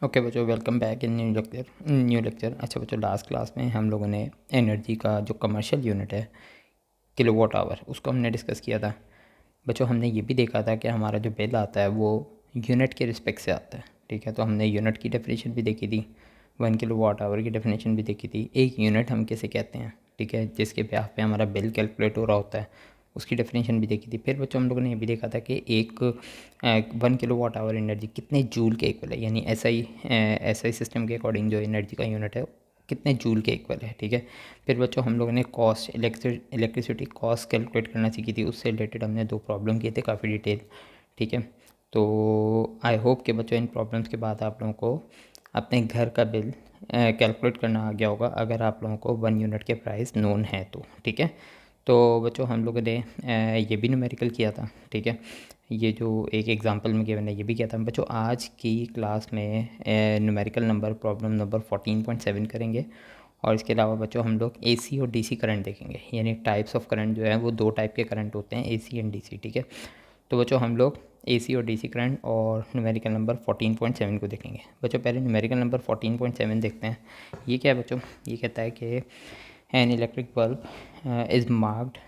Okay बच्चों, welcome back in new lecture. अच्छा बच्चों, लास्ट क्लास में हम लोगों ने एनर्जी का जो कमर्शियल यूनिट है किलोवाट आवर उसको हमने डिस्कस किया था। बच्चों हमने ये भी देखा था कि हमारा जो बिल आता है वो यूनिट के रिस्पेक्ट से आता है। ठीक है, तो हमने यूनिट की डेफिनेशन भी देखी थी, 1 किलोवाट आवर की डेफिनेशन भी देखी थी। एक यूनिट हम किसे कहते हैं, ठीक है, जिसके ब्याह पे हमारा बिल कैलकुलेट हो रहा होता है, उसकी डेफिनेशन भी देखी थी। फिर बच्चों हम लोगों ने ये भी देखा था कि एक 1 किलोवाट आवर एनर्जी कितने जूल के इक्वल है, यानी एसआई सिस्टम के अकॉर्डिंग जो एनर्जी का यूनिट है कितने जूल के इक्वल है। ठीक है, फिर बच्चों हम लोगों ने कॉस्ट इलेक्ट्रिसिटी कॉस्ट कैलकुलेट करना सीखी थी। उससे रिलेटेड हमने 2 प्रॉब्लम किए थे काफ़ी डिटेल। ठीक है, तो आई होप कि बच्चों इन प्रॉब्लम्स के बाद आप लोगों को अपने घर का बिल कैलकुलेट करना आ गया होगा, अगर आप लोगों को 1 यूनिट के प्राइस नोन है तो। ठीक है, तो बच्चों हम लोगों ने ये भी न्यूमेरिकल किया था। ठीक है, ये जो एक एग्जांपल में गिवन है ये भी किया था। बच्चों आज की क्लास में न्यूमेरिकल नंबर प्रॉब्लम नंबर 14.7 करेंगे, और इसके अलावा बच्चों हम लोग एसी और डीसी करंट देखेंगे, यानी टाइप्स ऑफ करंट जो है वो 2 टाइप के करंट होते हैं, एसी एंड डीसी। ठीक है, तो बच्चों हम लोग एसी और डीसी करंट और न्यूमेरिकल नंबर 14.7 को देखेंगे। बच्चों पहले न्यूमेरिकल नंबर 14.7 देखते हैं। ये क्या है बच्चों, ये कहता है कि an electric bulb is marked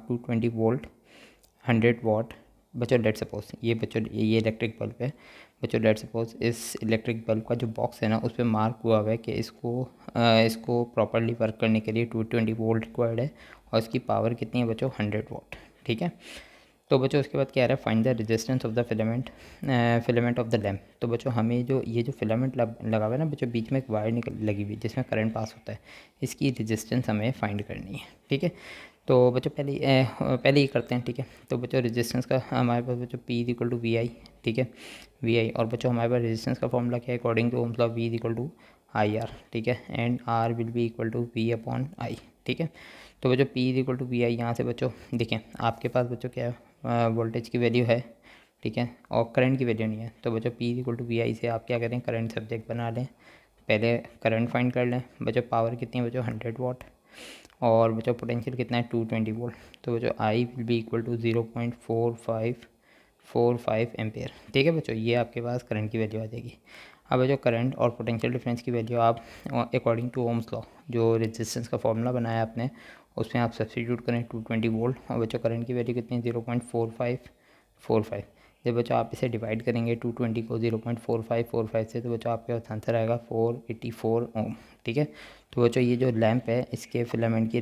to 20 volt 100 watt. बच्चों लेट सपोज ये इलेक्ट्रिक बल्ब है। बच्चों लेट सपोज इस इलेक्ट्रिक बल्ब का जो बॉक्स है ना, उस पर मार्क हुआ हुआ है कि इसको प्रॉपरली वर्क करने के लिए 220 वोल्ट रिक्वायर्ड है, और इसकी पावर कितनी है बच्चों, 100 वाट। ठीक है, तो बच्चों उसके बाद क्या रहा है, find the resistance of the filament of the lamp. तो बच्चों हमें जो ये जो फिलामेंट लगा हुआ है ना बच्चों, बीच में एक वायर लगी हुई जिसमें करंट पास होता है, इसकी रेजिस्टेंस हमें फाइंड करनी है। ठीक है, तो बच्चों पहले ही करते हैं। ठीक है, तो बच्चों रेजिस्टेंस का हमारे पास बच्चों P इक्वल टू वी आई। ठीक है, वी आई, और बच्चों हमारे पास रेजिस्टेंस का फॉर्मूला क्या है, according to Ohm's law V equal to I R. ठीक है, and R will be equal to V upon I. ठीक है, तो बच्चों P equal to V I, यहाँ से बच्चों देखें आपके पास बच्चों क्या है, वोल्टेज की वैल्यू है। ठीक है, और करंट की वैल्यू नहीं है, तो बच्चों P इक्वल टू वी आई से आप क्या करें, करंट सब्जेक्ट बना लें। पहले करंट फाइंड कर लें। बच्चों पावर कितनी है बच्चों, 100 वाट, और बच्चों पोटेंशियल कितना है, 220 वोल्ट। तो बच्चों I will be equal to 0.4545 ampere. ठीक है बच्चों, ये आपके पास करंट की वैल्यू आ जाएगी। अब बच्चों करंट और पोटेंशियल डिफरेंस की वैल्यू आप अकॉर्डिंग टू ओम्स लॉ, जो रेजिस्टेंस का फॉर्मूला बनाया आपने, उसमें आप सब्सटीट्यूट करें 220 वोल्ट, और बच्चों करंट की वैल्यू कितनी है, 0.4545। जब बच्चों आप इसे डिवाइड करेंगे 220 को 0.4545 से, तो बच्चों आपके पास आंसर आएगा 484 ओम। ठीक है, तो बच्चों ये जो लैंप है इसके फिलामेंट की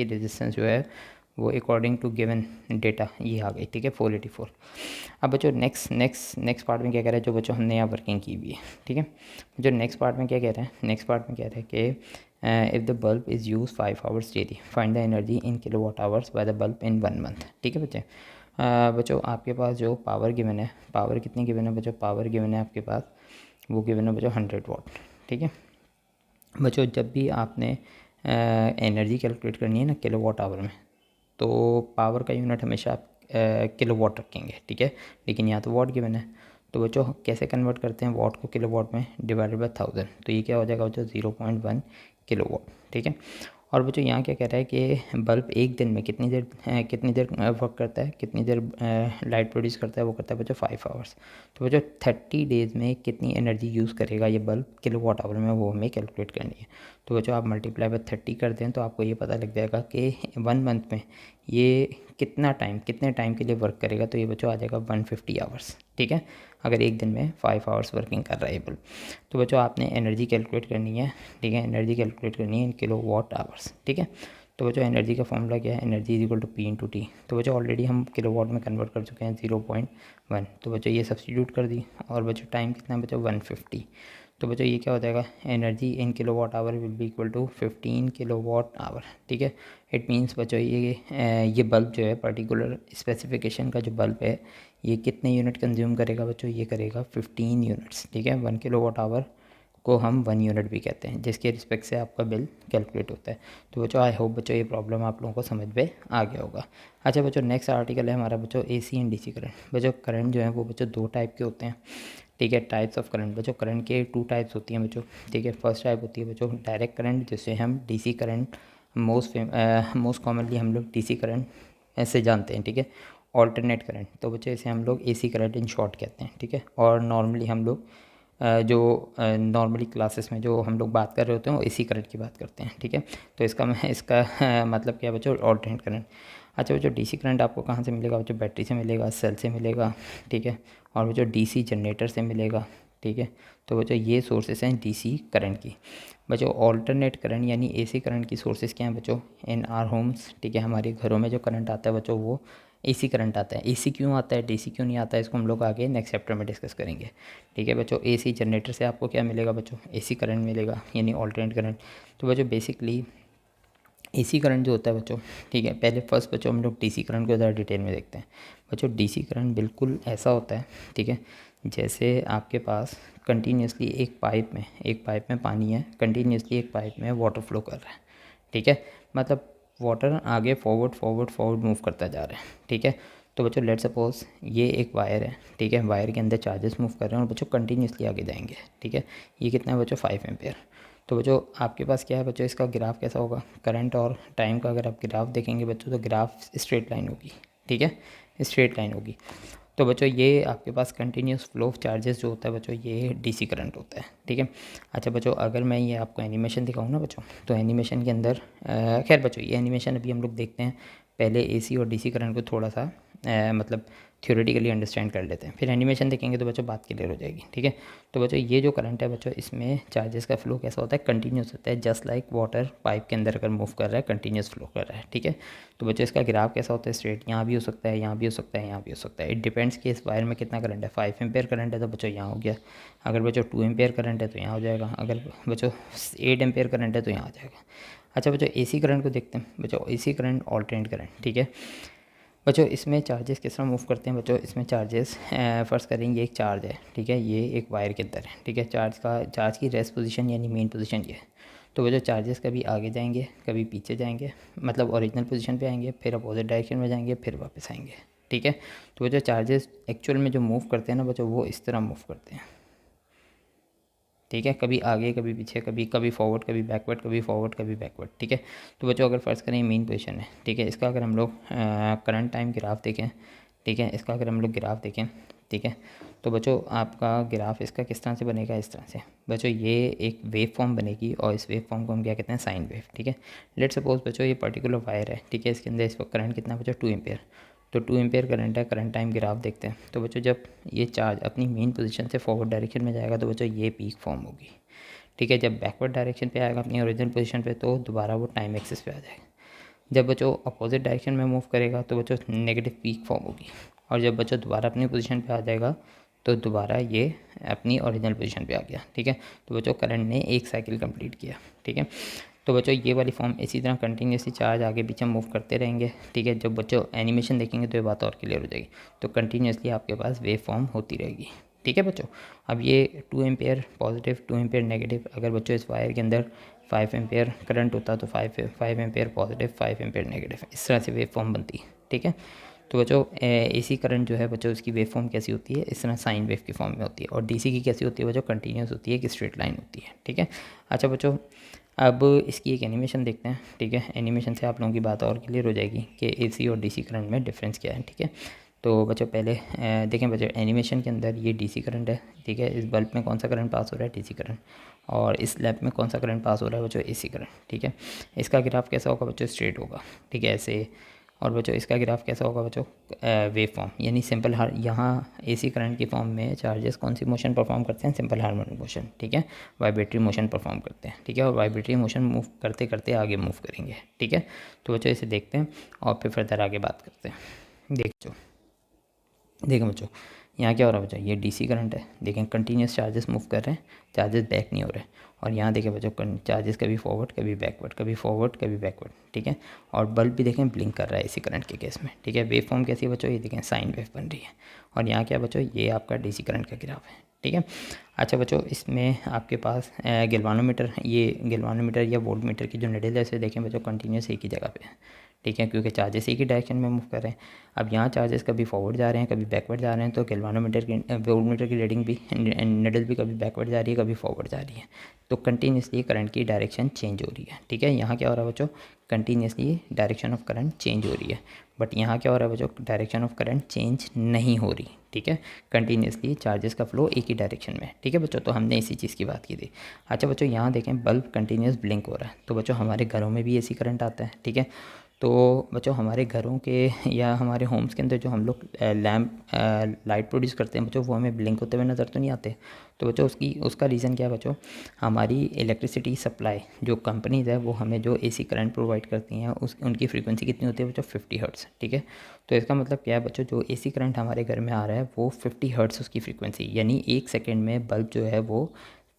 रेजिस्टेंस जो है वो अकॉर्डिंग टू गिवन डेटा ये आ गई। ठीक है, 484। अब बच्चों नेक्स्ट पार्ट में क्या कह रहा है, जो बच्चों हमने यहाँ वर्किंग की हुई है। ठीक है, जो नेक्स्ट पार्ट में क्या कह रहा है, नेक्स्ट पार्ट में कह रहा है कि if the bulb is use 5 hours daily, find the energy in kilowatt hours by the bulb in 1 month. ठीक है बच्चे, बच्चों आपके पास जो पावर गिवन है, पावर कितनी गिवन है बच्चों, पावर गिवन है आपके पास, वो गिवन है बच्चों 100 वाट। ठीक है, बच्चों जब भी आपने एनर्जी कैलकुलेट करनी है ना किलोवाट आवर में, तो पावर का यूनिट हमेशा आप किलोवाट रखेंगे। ठीक है, लेकिन यहाँ तो वाट गिवन है, तो बच्चों कैसे कन्वर्ट करते हैं वाट को किलोवाट में, डिवाइडेड बाय 1000, तो ये क्या हो जाएगा बच्चों, 0.1 किलोवाट। ठीक है, और बच्चों यहाँ क्या कह रहा है कि बल्ब एक दिन में कितनी देर वर्क करता है, कितनी देर लाइट प्रोड्यूस करता है, वो करता है बच्चों 5 आवर्स। तो बच्चों 30 डेज़ में कितनी एनर्जी यूज़ करेगा ये बल्ब किलोवाट आवर में, वो हमें कैलकुलेट करनी है। तो बच्चों आप मल्टीप्लाई बाय 30 कर दें तो आपको ये पता लग जाएगा कि 1 मंथ में ये कितने टाइम के लिए वर्क करेगा। तो ये बच्चों आ जाएगा 150 आवर्स। ठीक है, अगर एक दिन में 5 आवर्स वर्किंग कर रहा है ये बल्ब। तो बच्चों आपने एनर्जी कैलकुलेट करनी है। ठीक है, एनर्जी कैलकुलेट करनी है इन किलोवाट आवर्स। ठीक है, तो बच्चों एनर्जी का फॉर्मूला क्या है, energy is equal to P into T. तो बच्चों ऑलरेडी हम किलोवाट में कन्वर्ट कर चुके हैं 0.1, तो बच्चों ये सब्सटीट्यूट कर दी, और बच्चों टाइम कितना है बच्चों 150। तो बच्चों ये क्या हो जाएगा, energy in kilowatt hour will be equal to 15 kilowatt hour. ठीक है, इट मीन्स बच्चों ये बल्ब जो है, पर्टिकुलर स्पेसिफिकेशन का जो बल्ब है, ये कितने यूनिट कंज्यूम करेगा बच्चों, ये करेगा 15 यूनिट्स। ठीक है, 1 किलोवाट आवर को हम 1 यूनिट भी कहते हैं, जिसके रिस्पेक्ट से आपका बिल कैलकुलेट होता है। तो बच्चों आई होप बच्चों ये प्रॉब्लम आप लोगों को समझ में आ गया होगा। अच्छा बच्चों नेक्स्ट आर्टिकल है हमारा बच्चों एसी एंड डीसी करंट। बच्चों करंट जो है वो बच्चों 2 टाइप के होते हैं। ठीक है, टाइप्स ऑफ करंट। बच्चों करंट के 2 टाइप्स होती हैं बच्चों। ठीक है, फर्स्ट टाइप होती है बच्चों डायरेक्ट करंट, जिसे हम डीसी करंट मोस्ट कॉमनली हम लोग डीसी करंट ऐसे जानते हैं। ठीक है, ऑल्टरनेट करंट, तो बच्चों इसे हम लोग एसी करंट इन शॉर्ट कहते हैं, ठीक है। और नॉर्मली हम लोग जो नॉर्मली क्लासेस में जो हम लोग बात कर रहे होते हैं वो एसी करंट की बात करते हैं, ठीक है। तो इसका मतलब क्या बच्चों, ऑल्टरनेट करंट। अच्छा बच्चों, डीसी करंट आपको कहाँ से मिलेगा बच्चों, बैटरी से मिलेगा, सेल से मिलेगा, ठीक है। और बच्चों डीसी जनरेटर से मिलेगा, ठीक है। तो बच्चों ये सोर्सेस हैं डीसी करंट की। बच्चों ऑल्टरनेट करंट यानी एसी करंट की सोर्सेज क्या हैं बच्चों, इन आर होम्स, ठीक है। हमारे घरों में जो करंट आता है बच्चों वो एसी करंट आता है। एसी क्यों आता है, डीसी क्यों नहीं आता है, इसको हम लोग आगे नेक्स्ट चैप्टर में डिस्कस करेंगे, ठीक है बच्चों। एसी जनरेटर से आपको क्या मिलेगा बच्चों, एसी करंट मिलेगा यानी ऑल्टरनेट करंट। तो बच्चों बेसिकली एसी करंट जो होता है बच्चों, ठीक है, पहले फर्स्ट बच्चों हम लोग डीसी करंट को ज़्यादा डिटेल में देखते हैं। बच्चों डीसी करंट बिल्कुल ऐसा होता है, ठीक है, जैसे आपके पास कंटिन्यूसली एक पाइप में पानी है, कंटिन्यूसली एक पाइप में वाटर फ्लो कर रहा है, ठीक है। मतलब वाटर आगे फॉरवर्ड फॉरवर्ड फॉरवर्ड मूव करता जा रहा है, ठीक है। तो बच्चों लेट सपोज ये एक वायर है, ठीक है, वायर के अंदर चार्जेस मूव कर रहे हैं और बच्चों कंटिन्यूसली आगे जाएंगे, ठीक है। ये कितना है बच्चों, 5 एम्पेयर। तो बच्चों आपके पास क्या है बच्चों, इसका ग्राफ कैसा होगा, करंट और टाइम का अगर आप ग्राफ देखेंगे बच्चों तो ग्राफ स्ट्रेट लाइन होगी, ठीक है, स्ट्रेट लाइन होगी। तो बच्चों ये आपके पास कंटिन्यूस फ्लो ऑफ चार्जेस जो होता है बच्चों ये डीसी करंट होता है, ठीक है। अच्छा बच्चों अगर मैं ये आपको एनिमेशन दिखाऊँ ना बच्चों, तो एनिमेशन के अंदर खैर बच्चों ये एनिमेशन अभी हम लोग देखते हैं, पहले एसी और डीसी करंट को थोड़ा सा मतलब थ्योरेटिकली अंडरस्टैंड कर लेते हैं, फिर एनिमेशन देखेंगे तो बच्चों बात क्लियर हो जाएगी, ठीक है। तो बच्चों ये जो करंट है बच्चों इसमें चार्जेस का फ्लो कैसा होता है, कंटिन्यूस होता है, जस्ट लाइक वाटर पाइप के अंदर अगर मूव कर रहा है कंटिन्यूस फ्लो कर रहा है, ठीक है। तो बच्चों इसका ग्राफ कैसा होता है, स्ट्रेट, यहाँ भी हो सकता है, यहाँ भी हो सकता है, यहाँ भी हो सकता है, इट डिपेंड्स कि इस वायर में कितना करंट है। 5 एम्पेयर करंट है तो बच्चों यहाँ हो गया, अगर बच्चों 2 एम्पेयर करंट है तो यहाँ हो जाएगा, अगर बच्चों 8 एम्पेयर करंट है तो यहाँ आ जाएगा। अच्छा बच्चों एसी करंट को देखते हैं बच्चों, एसी करंट ऑल्टरनेट करंट, ठीक है। बच्चों इसमें चार्जेस किस तरह मूव करते हैं बच्चों, इसमें चार्जेस फर्स्ट करेंगे, एक चार्ज है, ठीक है, ये एक वायर के अंदर है, ठीक है। चार्ज की रेस्ट पोजीशन यानी मेन पोजीशन ये है। तो बच्चों चार्जेस कभी आगे जाएंगे, कभी पीछे जाएंगे, मतलब ओरिजिनल पोजीशन पे आएंगे, फिर अपोजिट डायरेक्शन में जाएंगे, फिर वापस आएंगे, ठीक है। तो बच्चों चार्जेस एक्चुअल में जो मूव करते हैं ना बच्चों वो इस तरह मूव करते हैं, ठीक है, कभी आगे कभी पीछे, कभी कभी फॉरवर्ड कभी बैकवर्ड, कभी फॉरवर्ड कभी बैकवर्ड, ठीक है। तो बच्चों अगर फ़र्ज़ करें मेन पोजीशन है, ठीक है, इसका अगर हम लोग करंट टाइम ग्राफ देखें, ठीक है, इसका अगर हम लोग ग्राफ देखें, ठीक है, तो बच्चों आपका ग्राफ इसका किस तरह से बनेगा, इस तरह से बच्चों ये एक वेव फॉर्म बनेगी और इस वेव फॉर्म को हम क्या कहते हैं, साइन वेव, ठीक है। लेट सपोज बच्चों ये पर्टिकुलर वायर है, ठीक है, इसके अंदर इस वक्त करंट कितना बच्चों, 2 एम्पेयर। तो 2 एम्पेयर करंट है, करंट टाइम ग्राफ देखते हैं। तो बच्चों जब ये चार्ज अपनी मेन पोजीशन से फॉरवर्ड डायरेक्शन में जाएगा तो बच्चों ये पीक फॉर्म होगी, ठीक है। जब बैकवर्ड डायरेक्शन पे आएगा अपनी ओरिजिनल पोजीशन पे तो दोबारा वो टाइम एक्सिस पे आ जाएगा। जब बच्चों अपोजिट डायरेक्शन में मूव करेगा तो बच्चों नेगेटिव पीक फॉर्म होगी, और जब बच्चों दोबारा अपनी पोजीशन पे आ जाएगा तो दोबारा ये अपनी ओरिजिनल पोजीशन पे आ गया, ठीक है। तो बच्चों करंट ने एक साइकिल कंप्लीट किया, ठीक है। तो बच्चों ये वाली फॉर्म इसी तरह कंटिन्यूसली चार्ज आगे पीछे मूव करते रहेंगे, ठीक है। जब बच्चों एनिमेशन देखेंगे तो ये बात और क्लियर हो जाएगी। तो कंटिन्यूसली आपके पास वेव फॉर्म होती रहेगी, ठीक है बच्चों। अब ये 2 एम्पेयर पॉजिटिव, 2 एम्पेयर नेगेटिव, अगर बच्चों इस वायर के अंदर 5 एम्पेयर करंट होता तो 5 एम्पेयर पॉजिटिव, 5 एम्पेयर नेगेटिव, इस तरह से वेव फॉर्म बनती है, ठीक है। तो बच्चों एसी करंट जो है बच्चों उसकी वेव फॉर्म कैसी होती है, इस तरह साइन वेव की फॉर्म में होती है, और डीसी की कैसी होती है बच्चों, कंटिन्यूस होती है, एक स्ट्रेट लाइन होती है, ठीक है। अच्छा बच्चों अब इसकी एक एनिमेशन देखते हैं, ठीक है। एनिमेशन से आप लोगों की बात और क्लियर हो जाएगी कि एसी और डीसी करंट में डिफरेंस क्या है, ठीक है। तो बच्चों पहले देखें बच्चों एनिमेशन के अंदर ये डीसी करंट है, ठीक है। इस बल्ब में कौन सा करंट पास हो रहा है, डीसी करंट, और इस लैंप में कौन सा करंट पास हो रहा है बच्चों, एसी करंट, ठीक है। इसका ग्राफ कैसा होगा बच्चों, स्ट्रेट होगा, ठीक है, ऐसे। और बच्चों इसका ग्राफ कैसा होगा बच्चों, वेव फॉर्म यानी सिंपल हार, यहाँ एसी करंट की फॉर्म में चार्जेस कौन सी मोशन परफॉर्म करते हैं, सिंपल हार्मोनिक मोशन, ठीक है, वाइब्रेटरी मोशन परफॉर्म करते हैं, ठीक है। और वाइब्रेटरी मोशन मूव करते करते आगे मूव करेंगे, ठीक है। तो बच्चों इसे देखते हैं और फिर फर्दर आगे बात करते हैं। देखें बच्चों यहाँ क्या हो रहा है बच्चों, ये डीसी करंट है, देखें कंटिन्यूस चार्जेस मूव कर रहे हैं, चार्जेस बैक नहीं हो रहे। और यहाँ देखें बच्चों चार्जेस कभी फॉरवर्ड कभी बैकवर्ड, कभी फॉरवर्ड कभी बैकवर्ड, ठीक है। और बल्ब भी देखें ब्लिंक कर रहा है इसी करंट के केस में, ठीक है। वेव फॉर्म कैसी है बच्चों, ये देखें साइन वेव बन रही है। और यहाँ क्या बच्चों, ये आपका डीसी करंट का ग्राफ है, ठीक है। अच्छा बच्चों इसमें आपके पास गैल्वानोमीटर, ये गैल्वानोमीटर या वोल्टमीटर की जो निडल है इसे देखें बच्चों कंटिन्यूस एक ही जगह पे है, ठीक है, क्योंकि चार्जेस एक ही डायरेक्शन में मूव कर रहे हैं। अब यहाँ चार्जेस कभी फॉरवर्ड जा रहे हैं, कभी बैकवर्ड जा रहे हैं, तो गैल्वानोमीटर की वोल्टमीटर की रीडिंग भी, निडल भी कभी बैकवर्ड जा रही है, कभी फॉरवर्ड जा रही है, तो कंटिन्यूसली करंट की डायरेक्शन चेंज हो रही है। ठीक है, यहाँ क्या हो रहा है बच्चों, continuously direction of current change हो रही है। बट यहाँ क्या हो रहा है बच्चों, डायरेक्शन ऑफ करंट चेंज नहीं हो रही। ठीक है, कंटिन्यूसली चार्जेस का फ्लो एक ही डायरेक्शन में। ठीक है बच्चों, तो हमने इसी चीज़ की बात की थी। अच्छा बच्चों, यहाँ देखें बल्ब कंटिन्यूस ब्लिंक हो रहा है, तो बच्चों हमारे घरों में भी एसी करंट आता है। ठीक है, तो बच्चों हमारे घरों के या हमारे होम्स के अंदर जो हम लोग लैम्प लाइट प्रोड्यूस करते हैं बच्चों, वो हमें ब्लिंक होते हुए नज़र तो नहीं आते। तो बच्चों उसका रीज़न क्या है बच्चों, हमारी इलेक्ट्रिसिटी सप्लाई जो कंपनीज़ है वो हमें जो एसी करंट प्रोवाइड करती हैं उनकी फ्रीक्वेंसी कितनी होती है बच्चों, 50 हर्ट्ज़। ठीक है, तो इसका मतलब क्या है बच्चों, जो एसी करंट हमारे घर में आ रहा है वो 50 हर्ट्ज़ उसकी फ्रीक्वेंसी, यानी 1 सेकेंड में बल्ब जो है वो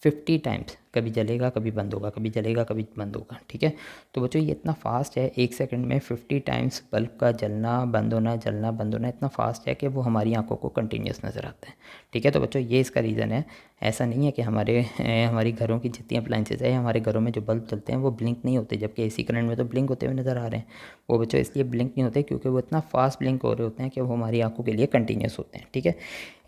50 टाइम्स कभी जलेगा कभी बंद होगा, कभी जलेगा कभी बंद होगा। ठीक है, तो बच्चों ये इतना फास्ट है, 1 सेकंड में 50 टाइम्स बल्ब का जलना बंद होना, जलना बंद होना इतना फास्ट है कि वो हमारी आंखों को कंटिन्यूस नज़र आता है। ठीक है, तो बच्चों ये इसका रीज़न है। ऐसा नहीं है कि हमारी घरों की जितनी अप्लाइंसेज है, हमारे घरों में जो बल्ब चलते हैं वो ब्लिंक नहीं होते, जबकि एसी करंट में तो ब्लिंक होते हुए नज़र आ रहे हैं। वो बच्चों इसलिए ब्लिंक नहीं होते क्योंकि वो इतना फास्ट ब्लिंक हो रहे होते हैं कि वो हमारी आंखों के लिए कंटिन्यूस होते हैं। ठीक है,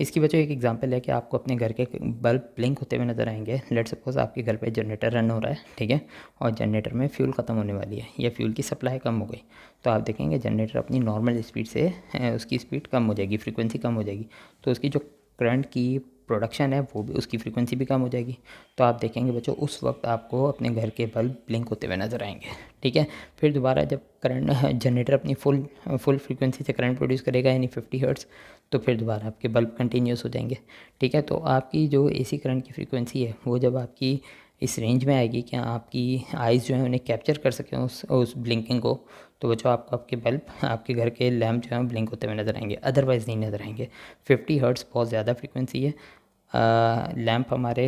इसकी वजह एक एग्जांपल है कि आपको अपने घर के बल्ब ब्लिंक होते हुए नज़र आएंगे। लेट्स सपोज आपके घर पे जनरेटर रन हो रहा है, ठीक है, और जनरेटर में फ्यूल ख़त्म होने वाली है या फ्यूल की सप्लाई कम हो गई, तो आप देखेंगे जनरेटर अपनी नॉर्मल स्पीड से उसकी स्पीड कम हो जाएगी, फ्रीक्वेंसी कम हो जाएगी, तो उसकी जो करंट की प्रोडक्शन है वो भी, उसकी फ्रीक्वेंसी भी कम हो जाएगी। तो आप देखेंगे बच्चों उस वक्त आपको अपने घर के बल्ब ब्लिंक होते हुए नज़र आएंगे। ठीक है, फिर दोबारा जब करंट जनरेटर अपनी फुल फ्रीक्वेंसी से करंट प्रोड्यूस करेगा यानी 50 हर्ट्ज़, तो फिर दोबारा आपके बल्ब कंटिन्यूस हो जाएंगे। ठीक है, तो आपकी जो एसी करंट की फ्रीक्वेंसी है वो जब आपकी इस रेंज में आएगी कि आपकी आइज़ जो है उन्हें कैप्चर कर सकें उस ब्लिंकिंग को, तो बच्चों आपको आपके बल्ब, आपके घर के लैम्प जो है ब्लिंक होते हुए नज़र आएंगे, अदरवाइज़ नहीं नज़र आएंगे। 50 हर्ट्ज़ बहुत ज़्यादा फ्रीक्वेंसी है। लैंप हमारे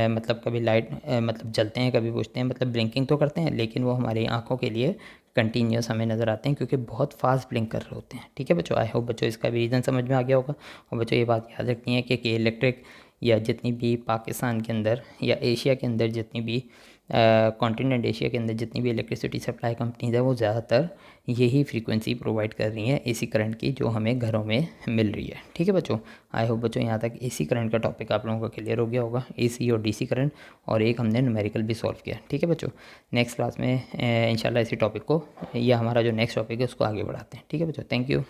मतलब कभी लाइट मतलब जलते हैं कभी बुझते हैं, मतलब ब्लिंकिंग तो करते हैं, लेकिन वो हमारी आंखों के लिए कंटिन्यूस हमें नज़र आते हैं क्योंकि बहुत फास्ट ब्लिंक कर रहे होते हैं। ठीक है बच्चों, आई होप बच्चों इसका भी रीज़न समझ में आ गया होगा। और बच्चों ये बात याद रखनी है कि इलेक्ट्रिक या जितनी भी पाकिस्तान के अंदर या एशिया के अंदर जितनी भी कॉन्टिनेंट एशिया के अंदर जितनी भी इलेक्ट्रिसिटी सप्लाई कंपनीज है वो ज़्यादातर यही फ्रीक्वेंसी प्रोवाइड कर रही हैं एसी करंट की, जो हमें घरों में मिल रही है। ठीक है बच्चों, आई होप बच्चों यहाँ तक एसी करंट का टॉपिक आप लोगों का क्लियर हो गया होगा, एसी और डीसी करंट, और एक हमने न्यूमेरिकल भी सॉल्व किया। ठीक है बच्चों, नेक्स्ट क्लास में इंशाल्लाह इसी टॉपिक को, या हमारा जो नेक्स्ट टॉपिक है उसको आगे बढ़ाते हैं। ठीक है बच्चों, थैंक यू।